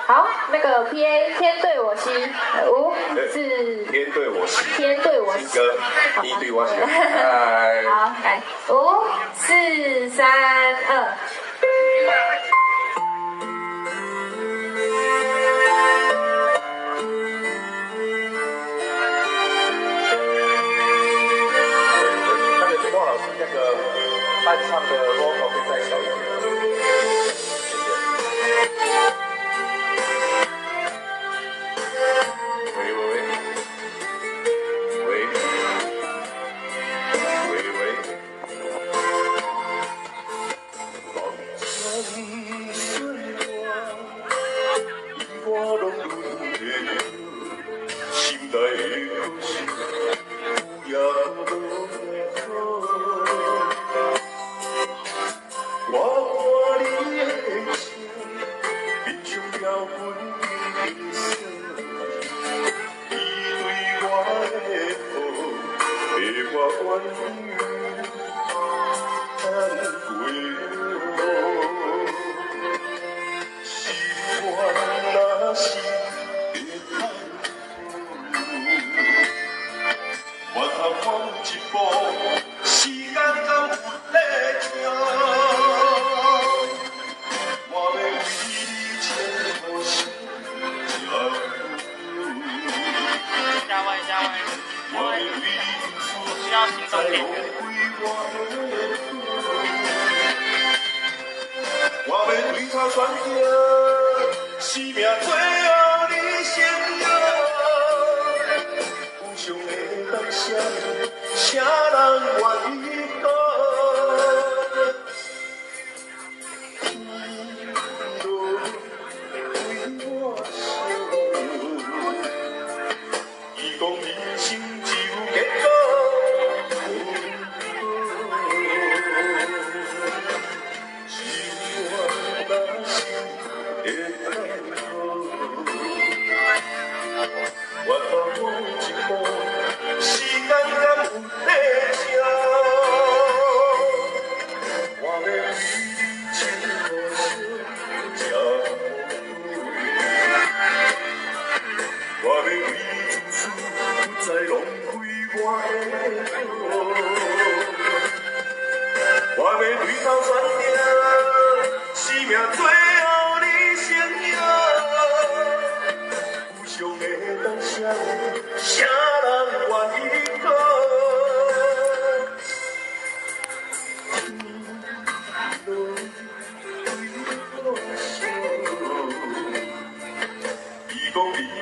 好，那个 PA 天对我心，5、4，天对我心，天对我心，歌，你对我心，哎，好，来，5、4、3、2。那个金光老师那个伴唱的 vocal 可以再小一点。我要对他宣告，生命最后你承诺，有上的当下，啥人愿意讲？伊讲人生只有结果。我要对头宣告，生命最后你承诺，有上的当下，啥人愿意讲？伊讲你。